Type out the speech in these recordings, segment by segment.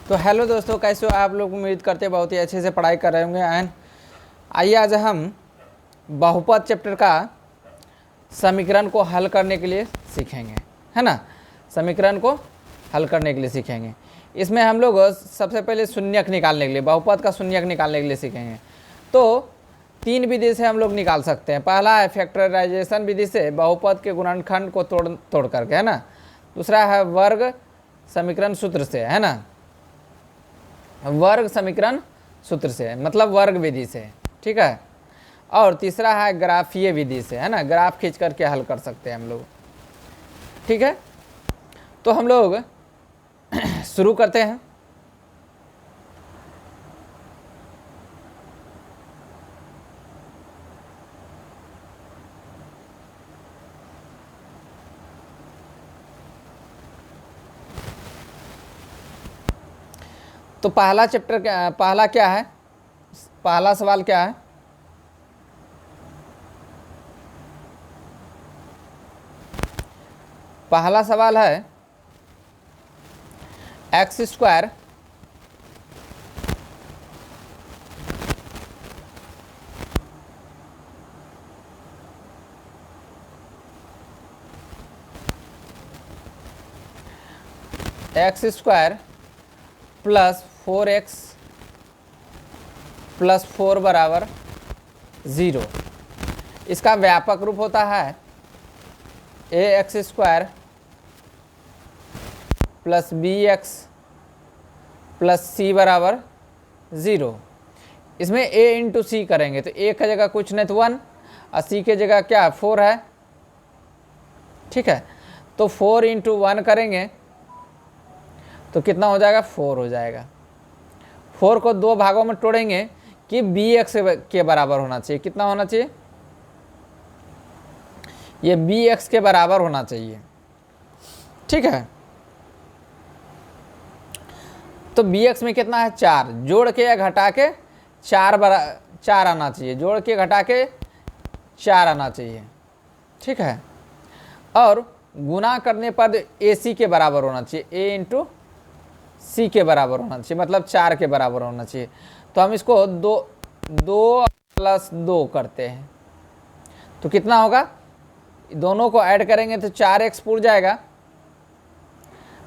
तो हेलो दोस्तों, कैसे हो आप लोग। उम्मीद करते बहुत ही अच्छे से पढ़ाई कर रहे होंगे। एंड आइए आज हम बहुपद चैप्टर का समीकरण को हल करने के लिए सीखेंगे, है ना। समीकरण को हल करने के लिए सीखेंगे। इसमें हम लोग सबसे पहले शून्यक निकालने के लिए, बहुपद का शून्यक निकालने के लिए सीखेंगे। तो तीन विधि से हम लोग निकाल सकते हैं। पहला है फैक्टराइजेशन विधि से, बहुपद के गुणनखंड को तोड़ करके, है ना। दूसरा है वर्ग समीकरण सूत्र से, है ना, वर्ग समीकरण सूत्र से मतलब वर्ग विधि से, ठीक है। और तीसरा है ग्राफीय विधि से, है ना, ग्राफ खींच करके हल कर सकते हैं हम लोग, ठीक है। तो हम लोग शुरू करते हैं। तो पहला चैप्टर पहला क्या है, पहला सवाल क्या है। पहला सवाल है x square plus 4x plus 4 बराबर 0। इसका व्यापक रूप होता है ax square plus bx plus c बराबर 0। इसमें a इंटू सी करेंगे तो a का जगह कुछ नहीं तो 1 और c के जगह क्या 4 है, ठीक है। तो 4 इंटू 1 करेंगे तो कितना हो जाएगा, 4 हो जाएगा। 4 को दो भागों में तोड़ेंगे कि bx के बराबर होना चाहिए। कितना होना चाहिए, ये bx के बराबर होना चाहिए, ठीक है। तो bx में कितना है 4, जोड़ के या घटा के 4 आना चाहिए, जोड़ के घटा के 4 आना चाहिए, ठीक है। और गुना करने पर ac के बराबर होना चाहिए, a इंटू सी के बराबर होना चाहिए, मतलब 4 के बराबर होना चाहिए। तो हम इसको 2 प्लस 2 करते हैं तो कितना होगा, दोनों को ऐड करेंगे तो 4x पूर जाएगा,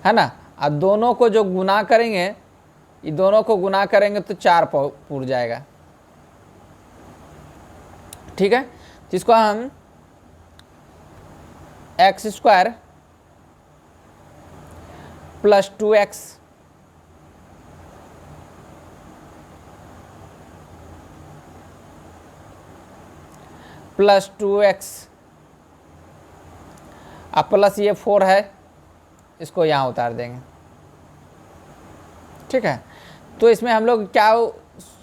है ना। अब दोनों को जो गुना करेंगे, ये दोनों को गुना करेंगे तो 4 पूर जाएगा, ठीक है। जिसको हम x square plus 2x plus 2x अब प्लस ये 4 है, इसको यहाँ उतार देंगे, ठीक है। तो इसमें हम लोग क्या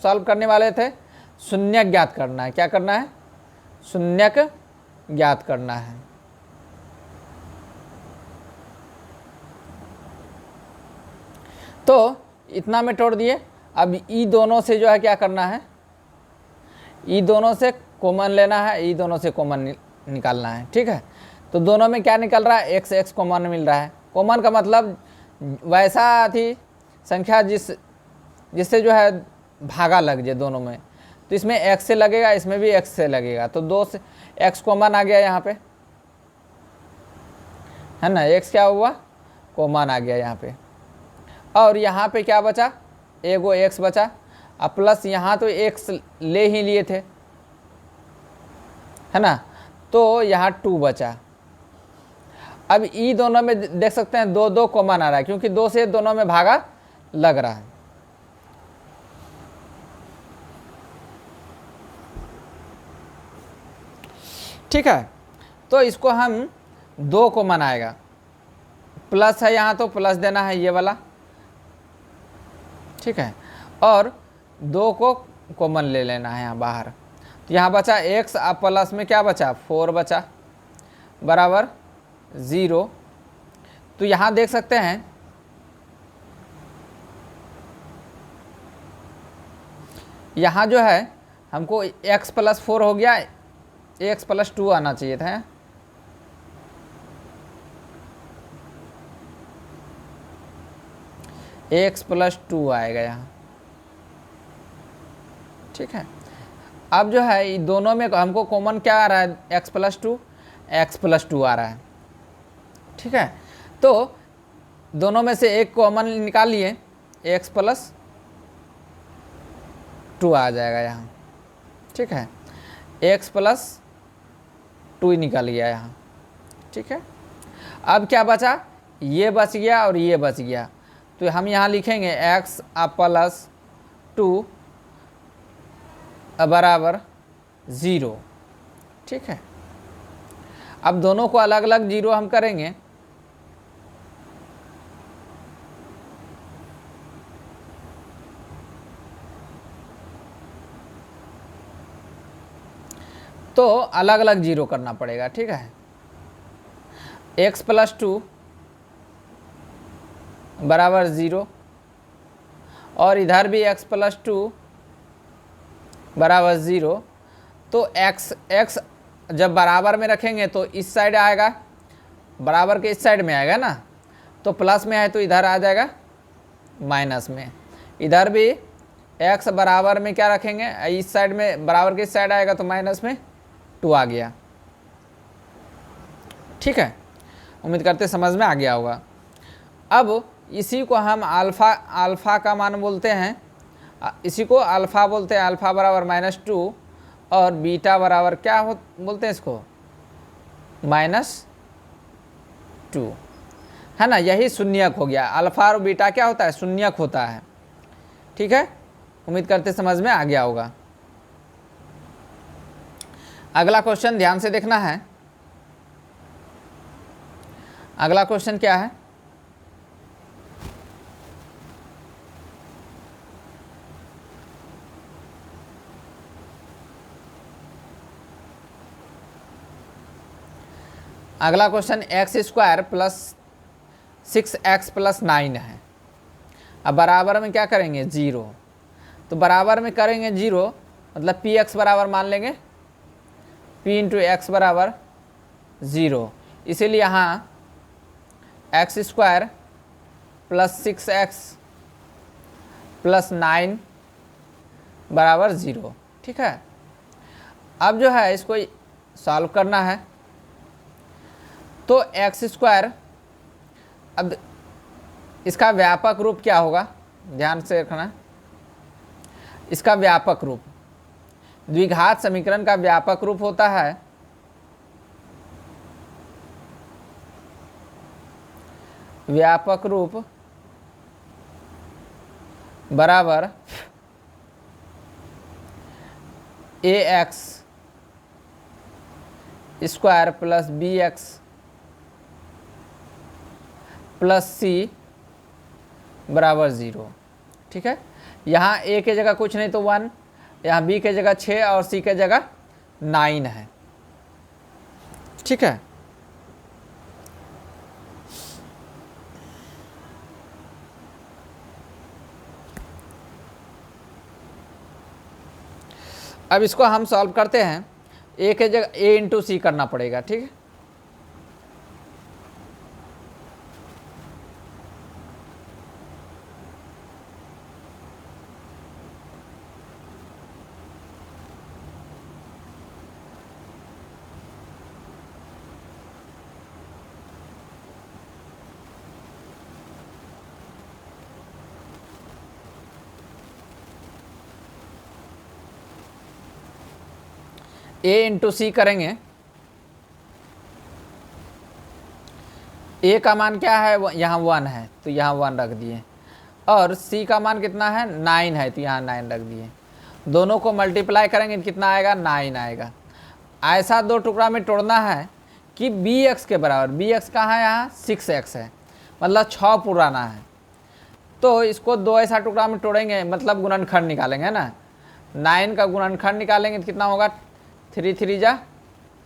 सॉल्व करने वाले थे, शून्यक ज्ञात करना है। क्या करना है, शून्यक ज्ञात करना है। तो इतना में तोड़ दिए। अब ई दोनों से जो है क्या करना है, ई दोनों से कॉमन लेना है, ई दोनों से कॉमन निकालना है, ठीक है। तो दोनों में क्या निकल रहा है, x कॉमन मिल रहा है। कॉमन का मतलब वैसा थी संख्या जिससे जो है भागा लग जाए दोनों में। तो इसमें x से लगेगा, इसमें भी x से लगेगा, तो 2 से x कॉमन आ गया यहाँ पे, है ना। x क्या हुआ, कॉमन आ गया यहाँ पे। और यहाँ पे क्या बचा, एगो x बचा। अब प्लस यहाँ तो x ले ही लिए थे, है ना, तो यहाँ 2 बचा। अब ई दोनों में देख सकते हैं 2 कॉमन आ रहा है, क्योंकि 2 से दोनों में भागा लग रहा है, ठीक है। तो इसको हम 2 कॉमन आएगा, प्लस है यहाँ तो प्लस देना है ये वाला, ठीक है। और 2 को कॉमन ले लेना है यहाँ बाहर। तो यहाँ बचा x, अब प्लस में क्या बचा 4 बचा बराबर 0। तो यहाँ देख सकते हैं यहाँ जो है हमको x प्लस 4 हो गया, x प्लस 2 आना चाहिए था। एक्स प्लस टू आएगा यहाँ, ठीक है। अब जो है ये दोनों में हमको कॉमन क्या आ रहा है, एक्स प्लस टू आ रहा है, ठीक है। तो दोनों में से एक कॉमन निकालिए, एक्स प्लस टू आ जाएगा यहाँ, ठीक है। एक्स प्लस टू ही निकल गया यहाँ, ठीक है। अब क्या बचा, ये बच गया और ये बच गया, तो हम यहाँ लिखेंगे एक्स प्लस टू बराबर 0, ठीक है। अब दोनों को अलग अलग 0 हम करेंगे, तो अलग अलग 0 करना पड़ेगा, ठीक है। एक्स प्लस टू बराबर 0 और इधर भी एक्स प्लस टू बराबर 0, तो x जब बराबर में रखेंगे तो इस साइड आएगा, बराबर के इस साइड में आएगा ना, तो प्लस में है तो इधर आ जाएगा माइनस में। इधर भी x बराबर में क्या रखेंगे, इस साइड में, बराबर के इस साइड आएगा तो माइनस में 2 आ गया, ठीक है। उम्मीद करते समझ में आ गया होगा। अब इसी को हम अल्फ़ा का मान बोलते हैं, इसी को अल्फ़ा बोलते हैं, अल्फ़ा बराबर -2 और बीटा बराबर क्या बोलते हैं इसको, -2, है ना। यही शून्यक हो गया, अल्फ़ा और बीटा क्या होता है, शून्यक होता है, ठीक है। उम्मीद करते समझ में आ गया होगा। अगला क्वेश्चन ध्यान से देखना है। अगला क्वेश्चन क्या है, अगला question x² plus 6x plus 9 है। अब बराबर में क्या करेंगे, 0, तो बराबर में करेंगे 0 मतलब px बराबर मान लेंगे p इंटू एक्स बराबर 0, इसीलिए यहाँ x² प्लस 6x प्लस 9 बराबर 0, ठीक है। अब जो है इसको सॉल्व करना है, तो x², अब इसका व्यापक रूप क्या होगा, ध्यान से रखना, इसका व्यापक रूप, द्विघात समीकरण का व्यापक रूप होता है व्यापक रूप बराबर ax² plus bx plus c बराबर 0, ठीक है। यहाँ a के जगह कुछ नहीं तो 1, यहाँ b के जगह 6 और c के जगह 9 है, ठीक है। अब इसको हम सॉल्व करते हैं, a के जगह a इंटू सी करना पड़ेगा, ठीक है। a इंटू सी करेंगे, a का मान क्या है, यहाँ 1 है तो यहाँ 1 रख दिए, और c का मान कितना है, 9 है तो यहाँ 9 रख दिए। दोनों को मल्टीप्लाई करेंगे कितना आएगा, 9 आएगा। ऐसा दो टुकड़ा में तोड़ना है कि bx के बराबर, bx कहाँ है, यहाँ 6x है, मतलब 6 पुराना है। तो इसको दो ऐसा टुकड़ा में तोड़ेंगे, मतलब गुणनखंड निकालेंगे ना, 9 का गुणनखंड निकालेंगे तो कितना होगा, 3 3 जा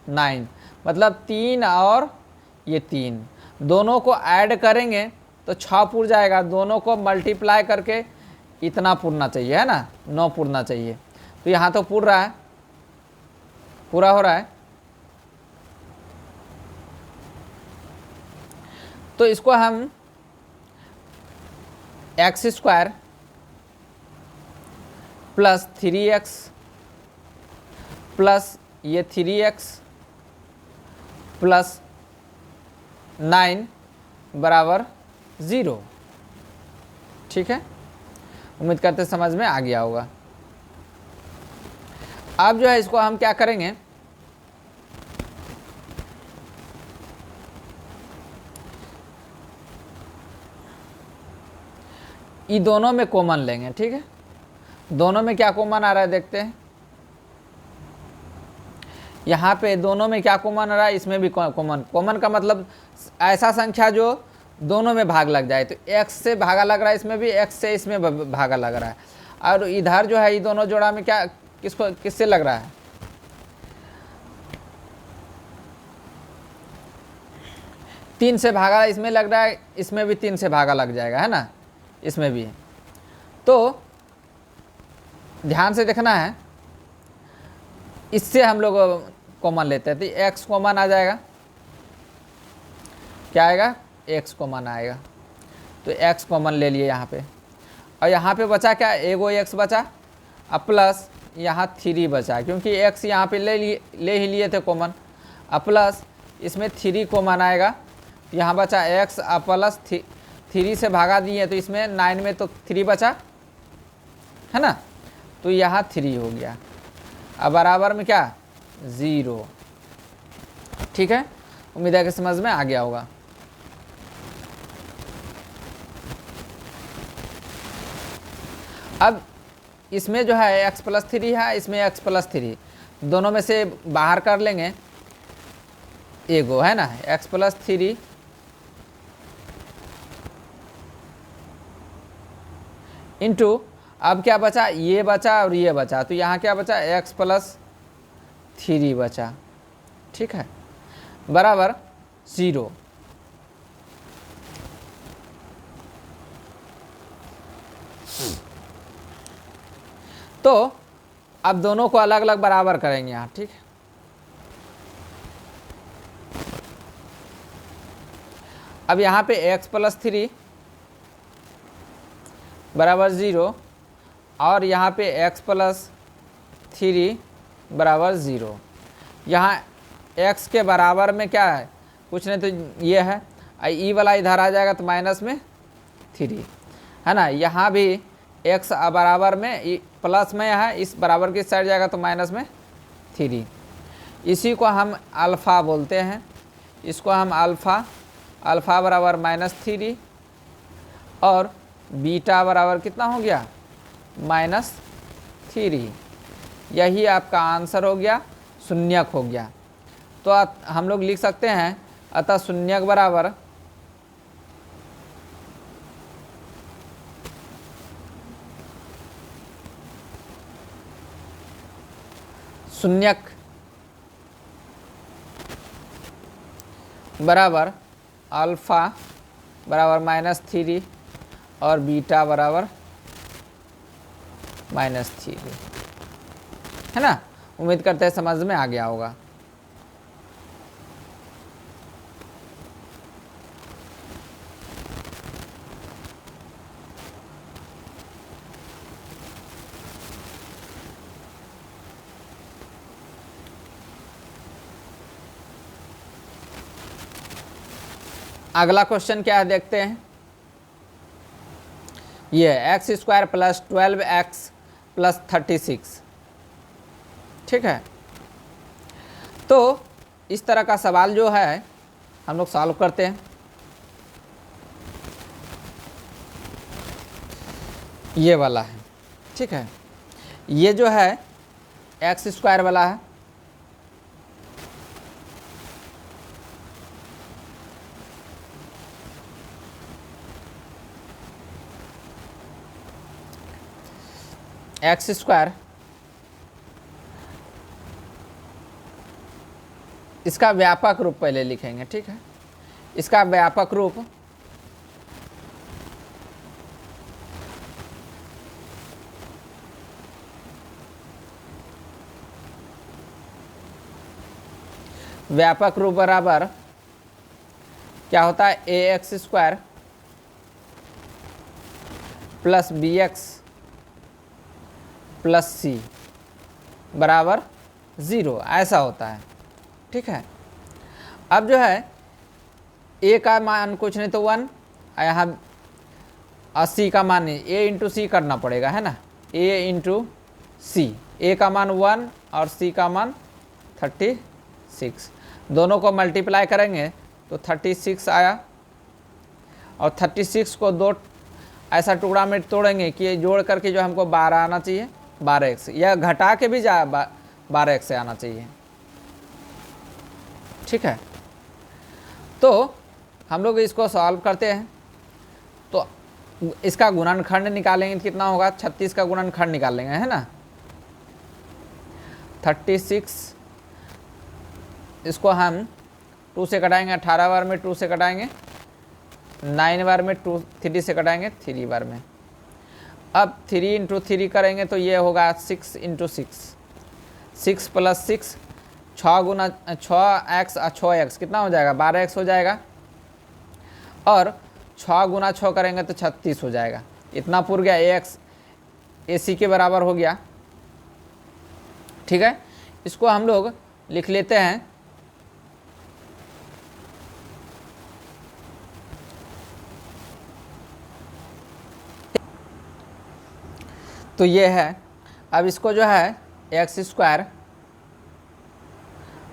9, मतलब 3 और ये 3, दोनों को ऐड करेंगे तो 6 पुर जाएगा। दोनों को मल्टीप्लाई करके इतना पुरना चाहिए, है ना, 9 पुरना चाहिए। तो यहाँ तो पुर रहा है, पूरा हो रहा है। तो इसको हम x square plus 3x plus ये 3x प्लस 9 बराबर 0। ठीक है, उम्मीद करते समझ में आ गया होगा। अब जो है इसको हम क्या करेंगे, ये दोनों में कॉमन लेंगे। ठीक है, दोनों में क्या कॉमन आ रहा है देखते हैं। यहाँ पे दोनों में क्या कॉमन आ रहा है, इसमें भी कॉमन। कॉमन का मतलब ऐसा संख्या जो दोनों में भाग लग जाए। तो x से भागा लग रहा है, इसमें भी x से इसमें भागा लग रहा है। और इधर जो है ये दोनों जोड़ा में क्या किससे लग रहा है, 3 से भागा इसमें लग रहा है, इसमें भी 3 से भागा लग जाएगा, है ना, इसमें भी। तो ध्यान से देखना है, इससे हम लोग कॉमन लेते हैं। तो x कॉमन आ जाएगा, क्या आएगा, x कॉमन आएगा। तो x कॉमन ले लिए यहाँ पे, और यहाँ पे बचा क्या, एगो x बचा, अब प्लस यहाँ 3 बचा, क्योंकि x यहाँ पे ले ही लिए थे कॉमन। अब प्लस इसमें 3 कॉमन आएगा, यहाँ बचा x, अब प्लस 3 से भागा दिए तो इसमें 9 में तो 3 बचा, है ना, तो यहाँ 3 हो गया। अब बराबर में क्या, 0। ठीक है, उम्मीद है कि समझ में आ गया होगा। अब इसमें जो है x प्लस 3 है, इसमें x प्लस 3, दोनों में से बाहर कर लेंगे एगो, है ना, x प्लस 3 इंटू, अब क्या बचा, ये बचा और ये बचा, तो यहाँ क्या बचा, x प्लस 3 बचा। ठीक है, बराबर 0। तो अब दोनों को अलग अलग बराबर करेंगे यहाँ। ठीक है, अब यहाँ पे x प्लस 3 बराबर 0 और यहाँ पे x प्लस 3 बराबर 0। यहाँ x के बराबर में क्या है, कुछ नहीं तो ये है, ई वाला इधर आ जाएगा तो माइनस में 3, है ना। यहाँ भी x बराबर में प्लस में है, इस बराबर की साइड जाएगा तो माइनस में 3। इसी को हम अल्फ़ा बोलते हैं, इसको हम अल्फ़ा बराबर -3 और बीटा बराबर कितना हो गया, -3। यही आपका आंसर हो गया, शून्यक हो गया। तो हम लोग लिख सकते हैं, अतः शून्यक बराबर बराबर अल्फ़ा बराबर -3 और बीटा बराबर -3, है ना। उम्मीद करते हैं समझ में आ गया होगा। अगला क्वेश्चन क्या है देखते हैं। ये x square plus 12x plus 36। ठीक है, तो इस तरह का सवाल जो है हम लोग सॉल्व करते हैं। ये वाला है, ठीक है, ये जो है x स्क्वायर वाला है, एक्स स्क्वायर, इसका व्यापक रूप पहले लिखेंगे। ठीक है, इसका व्यापक रूप बराबर क्या होता है, A X square plus B X plus C बराबर 0, ऐसा होता है। ठीक है, अब जो है ए का मान कुछ नहीं तो 1, यहाँ 80 का मान नहीं, ए इंटू सी करना पड़ेगा, है ना, ए इंटू सी। ए का मान 1 और सी का मान 36, दोनों को मल्टीप्लाई करेंगे तो 36 आया, और 36 को दो ऐसा टुकड़ा में तोड़ेंगे कि जोड़ करके जो हमको 12 आना चाहिए, 12x, या घटा के भी 12x से आना चाहिए। ठीक है, तो हम लोग इसको सॉल्व करते हैं, तो इसका गुणनखंड निकालेंगे तो कितना होगा, 36 का गुणनखंड निकाल लेंगे, है ना। 36 इसको हम 2 से कटाएंगे, 18 बार में 2 से कटाएंगे, 9 बार में 3 से कटाएंगे, 3 बार में। अब 3 इंटू 3 करेंगे तो ये होगा 6 इंटू 6, 6 प्लस 6, 6 गुना 6x और 6x कितना हो जाएगा, 12x हो जाएगा, और 6 गुना 6 करेंगे तो 36 हो जाएगा। इतना पूर गया, ax ac के बराबर हो गया। ठीक है, इसको हम लोग लिख लेते हैं, तो ये है। अब इसको जो है एक्स स्क्वायर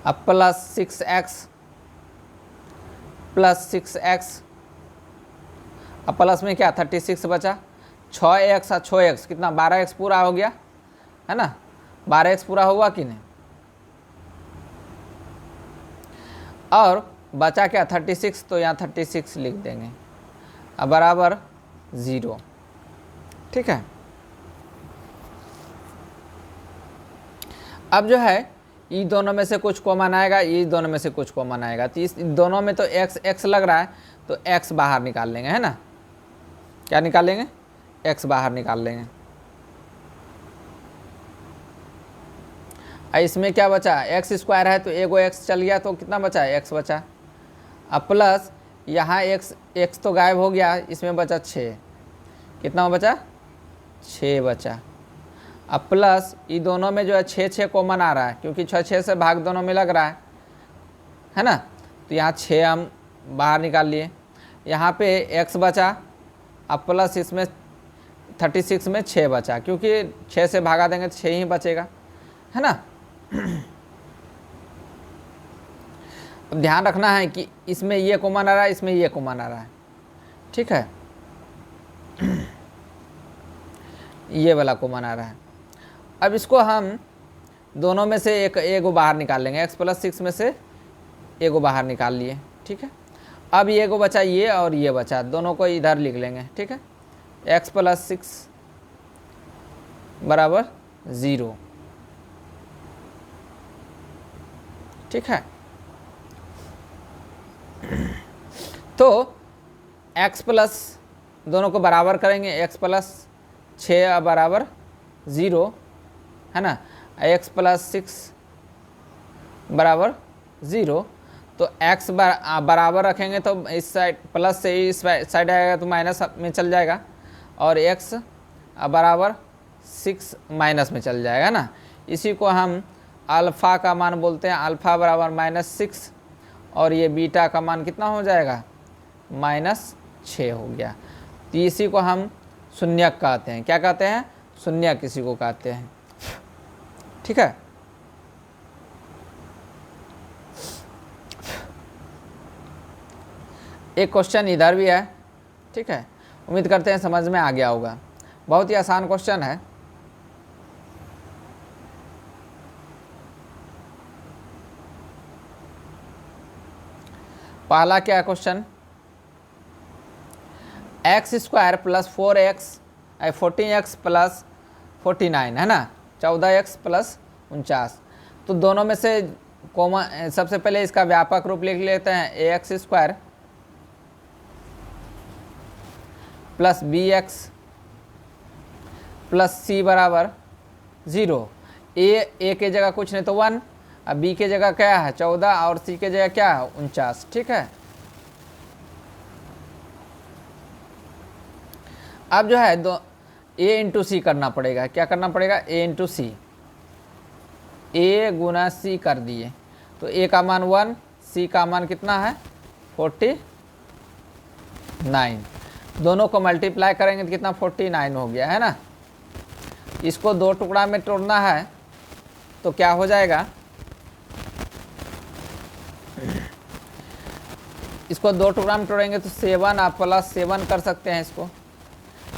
अब प्लस 6x प्लस 6x, अब प्लस में क्या 36 बचा, 6x और 6x कितना 12x पूरा हो गया, है ना, 12x पूरा हुआ कि नहीं, और बचा क्या 36, तो यहाँ 36 लिख देंगे, अब बराबर 0। ठीक है, अब जो है ये दोनों में से कुछ कॉमन आएगा, ये दोनों में से कुछ कॉमन आएगा, तो इस दोनों में तो x x लग रहा है, तो x बाहर निकाल लेंगे, है ना, क्या निकालेंगे, x बाहर निकाल लेंगे। इसमें क्या बचा, एक्स स्क्वायर है तो एगो x चल गया, तो कितना बचा, x बचा। अब प्लस यहाँ x तो गायब हो गया, इसमें बचा 6, कितना बचा, 6 बचा। अब प्लस ये दोनों में जो है 6 कॉमन आ रहा है, क्योंकि 6 से भाग दोनों में लग रहा है ना, तो यहाँ 6 हम बाहर निकाल लिए, यहाँ पे x बचा, अब प्लस इसमें 36 में 6 बचा, क्योंकि 6 से भागा देंगे तो 6 ही बचेगा, है ना। अब ध्यान रखना है कि इसमें ये कॉमन आ रहा है, इसमें ये कॉमन आ रहा है। ठीक है, ये वाला कॉमन आ रहा है। अब इसको हम दोनों में से एगो बाहर निकाल लेंगे, x प्लस 6 में से एगो बाहर निकाल लिए। ठीक है, अब ये को बचा ये और ये बचा, दोनों को इधर लिख लेंगे। ठीक है, x प्लस 6 बराबर 0। ठीक है, तो x प्लस दोनों को बराबर करेंगे, x प्लस 6 बराबर 0, है ना, x प्लस 6 बराबर 0, तो x बराबर रखेंगे तो इस साइड प्लस से इस साइड आएगा तो माइनस में चल जाएगा, और x बराबर 6 माइनस में चल जाएगा ना। इसी को हम अल्फ़ा का मान बोलते हैं, अल्फ़ा बराबर -6, और ये बीटा का मान कितना हो जाएगा, -6 हो गया। तो इसी को हम शून्यक कहते हैं, क्या कहते हैं, शून्यक किसी को कहते हैं। ठीक है, एक क्वेश्चन इधर भी है। ठीक है, उम्मीद करते हैं समझ में आ गया होगा, बहुत ही आसान क्वेश्चन है। पहला क्या question, x square plus 14x plus 49, है ना, 14x प्लस 49। तो दोनों में से कॉमन, सबसे पहले इसका व्यापक रूप लिख लेते हैं, ax square plus bx plus c बराबर 0। a के जगह कुछ नहीं तो 1, अब b के जगह क्या है 14, और c के जगह क्या है 49। ठीक है, अब जो है दो ए इंटू सी करना पड़ेगा। क्या करना पड़ेगा? ए इंटू सी। ए गुना सी कर दिए तो ए का मान 1, सी का मान कितना है 49। दोनों को मल्टीप्लाई करेंगे तो कितना 49 हो गया है ना। इसको दो टुकड़ा में तोड़ना है तो क्या हो जाएगा, इसको दो टुकड़ा में तोड़ेंगे तो 7 आप प्लस 7 कर सकते हैं इसको,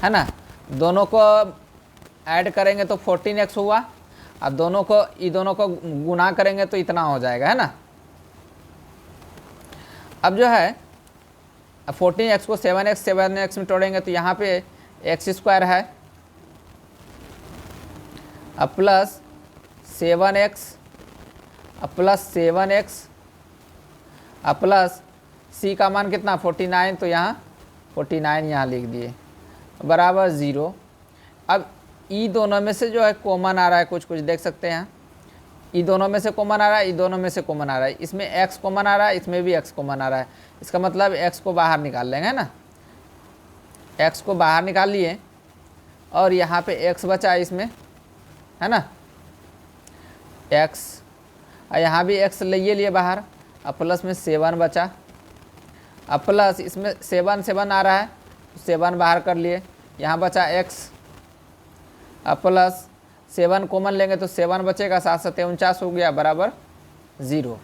है ना। दोनों को ऐड करेंगे तो 14x हुआ, अब दोनों को गुना करेंगे तो इतना हो जाएगा, है ना। अब जो है 14x को 7x में तोड़ेंगे तो यहाँ पे x² है, अब प्लस 7x, अब प्लस 7x, अब प्लस c का मान कितना 49, तो यहाँ 49 यहाँ लिख दिए बराबर 0। अब ई दोनों में से जो है कॉमन आ रहा है, कुछ देख सकते हैं। ई दोनों में से कॉमन आ रहा है, ई दोनों में से कॉमन आ रहा है, इसमें x कॉमन आ रहा है, इसमें भी x कॉमन आ रहा है। इसका मतलब x को बाहर निकाल लेंगे ना, x को बाहर निकाल लिए और यहाँ पे x बचा इसमें, है ना, x, और यहाँ भी x लिए बाहर, अब प्लस में 7 बचा, अब प्लस इसमें 7 आ रहा है, 7 बाहर कर लिए, यहाँ बचा x, अब प्लस 7 कॉमन लेंगे तो 7 बचेगा, 7 7 49 हो गया बराबर 0।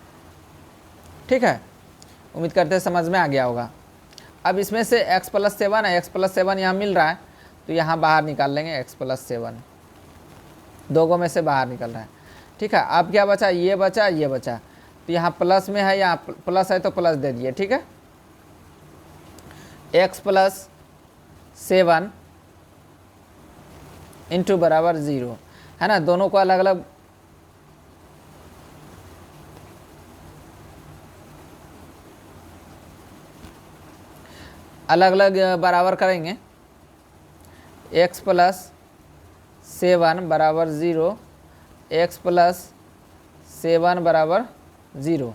ठीक है, उम्मीद करते हैं समझ में आ गया होगा। अब इसमें से x प्लस 7 है, x प्लस 7 यहाँ मिल रहा है तो यहाँ बाहर निकाल लेंगे x प्लस 7, दोगों में से बाहर निकल रहा है। ठीक है, अब क्या बचा, ये बचा, ये बचा, तो यहाँ प्लस में है, यहाँ प्लस है तो प्लस दे दिए। ठीक है, x प्लस 7 इंटू बराबर 0, है ना। दोनों को अलग अलग बराबर करेंगे। x प्लस 7 बराबर 0, x प्लस 7 बराबर 0,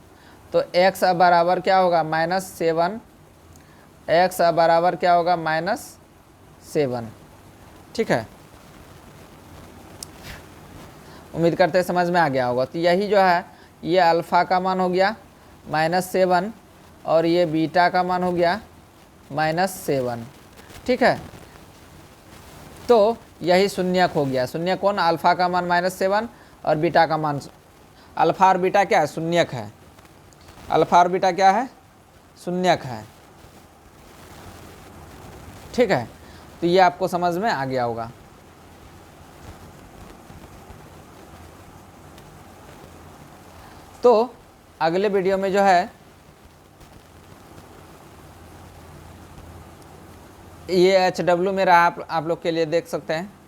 तो x अब बराबर क्या होगा -7, x अब बराबर क्या होगा -7। ठीक है, उम्मीद करते हैं समझ में आ गया होगा। तो यही जो है ये अल्फ़ा का मान हो गया -7 और ये बीटा का मान हो गया -7। ठीक है, तो यही शून्यक हो गया। शून्यक कौन? अल्फ़ा का मान -7 और बीटा का मान, अल्फ़ा और बीटा क्या है? शून्यक है। अल्फ़ा और बीटा क्या है? शून्यक है। ठीक है, तो ये आपको समझ में आ गया होगा। तो अगले वीडियो में जो है ये HW में रहा, आप लोग के लिए देख सकते हैं।